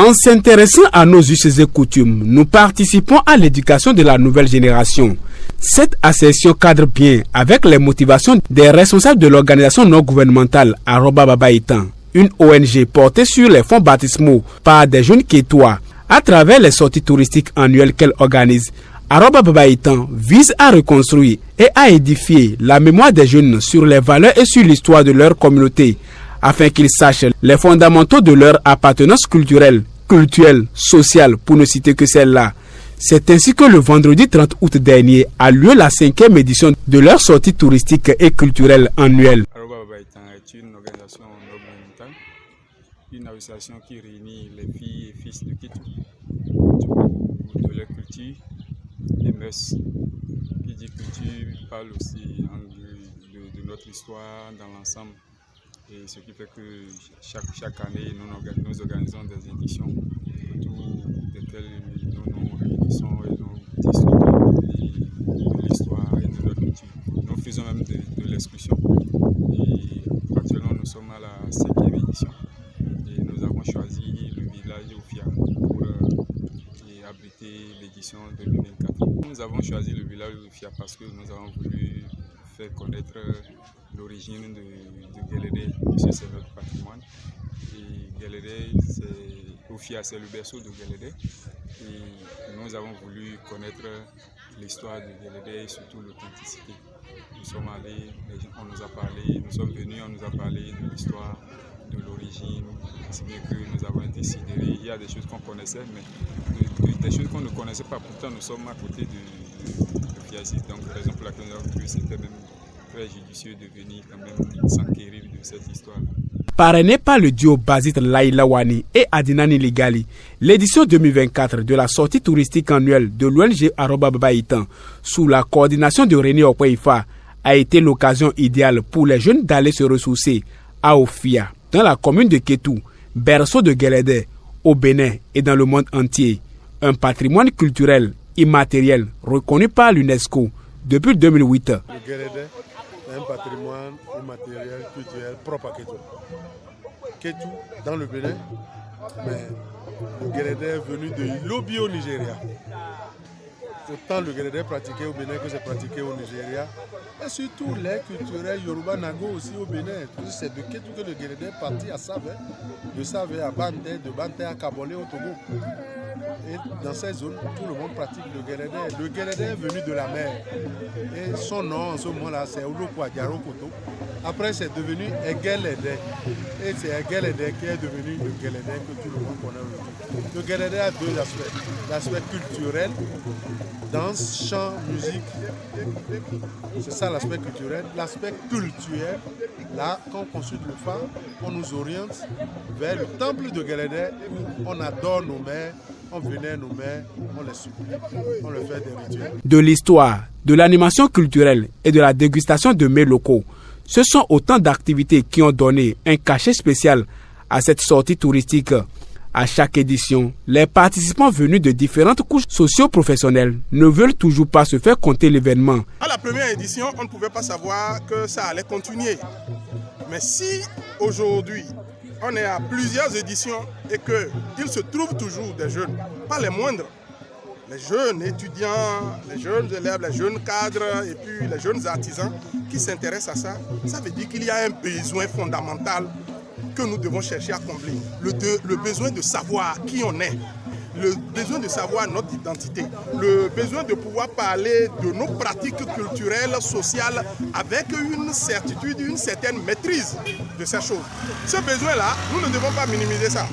En s'intéressant à nos us et coutumes, nous participons à l'éducation de la nouvelle génération. Cette assertion cadre bien avec les motivations des responsables de l'organisation non gouvernementale Aroba Baba Itan, une ONG portée sur les fonds baptismaux par des jeunes Kétois. À travers les sorties touristiques annuelles qu'elle organise, Aroba Baba Itan vise à reconstruire et à édifier la mémoire des jeunes sur les valeurs et sur l'histoire de leur communauté, afin qu'ils sachent les fondamentaux de leur appartenance culturelle, sociale, pour ne citer que celle-là. C'est ainsi que le vendredi 30 août dernier a lieu la 5e édition de leur sortie touristique et culturelle annuelle. Aroba Baba Itan est une organisation non gouvernementale, une association qui réunit les filles et fils de Kétou, de leur culture et mœurs. Qui dit culture parle aussi de notre histoire dans l'ensemble. Et ce qui fait que chaque année, nous organisons des éditions autour desquelles nous réunissons et nous discutons de l'histoire et de notre culture. Nous faisons même de l'excursion. Et actuellement, nous sommes à la 5e édition. Et nous avons choisi le village Ofia pour abriter l'édition 2024. Nous avons choisi le village Ofia parce que nous avons voulu faire connaître l'origine de Guélédé, puisque c'est notre patrimoine. Et Guélédé, Ofia, c'est le berceau de Guélédé. Et nous avons voulu connaître l'histoire de Guélédé et surtout l'authenticité. Nous sommes allés, on nous a parlé, nous sommes venus, on nous a parlé de l'histoire, de l'origine, si bien que nous avons été sidérés. Il y a des choses qu'on connaissait, mais des choses qu'on ne connaissait pas. Pourtant, nous sommes à côté de Fiazi. Donc, raison pour laquelle nous avons cru que c'était même très judicieux de venir quand même s'enquérir de cette histoire. Parrainé par le duo Bazit Laïla Wani et Adinani Ligali, l'édition 2024 de la sortie touristique annuelle de l'ONG Aroba Baba Itan, sous la coordination de René Okweïfa, a été l'occasion idéale pour les jeunes d'aller se ressourcer à Ofia, dans la commune de Kétou, berceau de Guélédé, au Bénin et dans le monde entier. Un patrimoine culturel immatériel reconnu par l'UNESCO depuis 2008. Le Guélédé est un patrimoine immatériel culturel propre à Kétou. Kétou, dans le Bénin, mais le Guélédé est venu de Lobi au Nigeria. Autant le Guélédé est pratiqué au Bénin que c'est pratiqué au Nigeria. Et surtout les culturels Yoruba Nago aussi au Bénin. C'est de Kétou que le Guélédé est parti à Save, de Save à Bandé, de Bandé à Kabolé au Togo. Et dans ces zones, tout le monde pratique le Guélédé. Le Guélédé est venu de la mer. Et son nom en ce moment-là, c'est Oloko Adjaro Koto. Après, c'est devenu Eguélédé. Et c'est Eguélédé qui est devenu le Guélédé que tout le monde connaît aujourd'hui. Le Guélédé a deux aspects. L'aspect culturel, danse, chant, musique. C'est ça l'aspect culturel. L'aspect culturel, là, quand on consulte le phare, on nous oriente vers le temple de Guélédé où on adore nos mères. On venait nos mères, on les supplie, on leur fait des rituels. De l'histoire, de l'animation culturelle et de la dégustation de mets locaux, ce sont autant d'activités qui ont donné un cachet spécial à cette sortie touristique. À chaque édition, les participants venus de différentes couches socio-professionnelles ne veulent toujours pas se faire compter l'événement. À la première édition, on ne pouvait pas savoir que ça allait continuer. Mais si aujourd'hui, on est à plusieurs éditions et qu'il se trouve toujours des jeunes, pas les moindres, les jeunes étudiants, les jeunes élèves, les jeunes cadres et puis les jeunes artisans qui s'intéressent à ça, ça veut dire qu'il y a un besoin fondamental que nous devons chercher à combler. Le besoin de savoir qui on est, le besoin de savoir notre identité, le besoin de pouvoir parler de nos pratiques culturelles, sociales, avec une certitude, une certaine maîtrise de ces choses. Ce besoin-là, nous ne devons pas minimiser ça.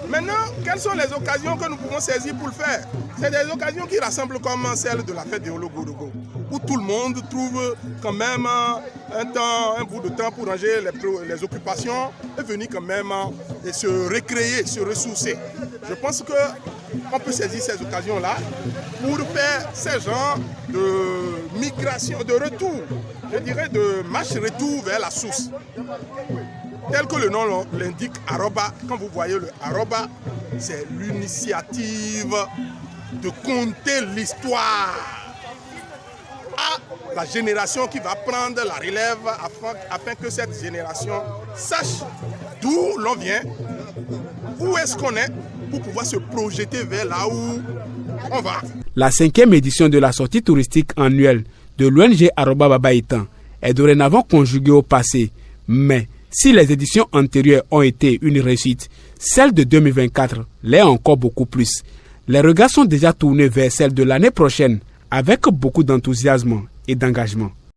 Maintenant, quelles sont les occasions que nous pouvons saisir pour le faire? C'est des occasions qui rassemblent comme celle de la fête de Ologodogo, où tout le monde trouve quand même un bout de temps pour ranger les occupations et venir quand même et se récréer, se ressourcer. Je pense qu'on peut saisir ces occasions-là pour faire ces genres de migration, de retour, je dirais de marche-retour vers la source. Tel que le nom l'indique, Aroba, quand vous voyez le Aroba, c'est l'initiative de conter l'histoire à la génération qui va prendre la relève afin que cette génération sache d'où l'on vient, où est-ce qu'on est, pour pouvoir se projeter vers là où on va. La 5e édition de la sortie touristique annuelle de l'ONG Aroba Baba-Itan est dorénavant conjuguée au passé. Mais si les éditions antérieures ont été une réussite, celle de 2024 l'est encore beaucoup plus. Les regards sont déjà tournés vers celle de l'année prochaine avec beaucoup d'enthousiasme et d'engagement.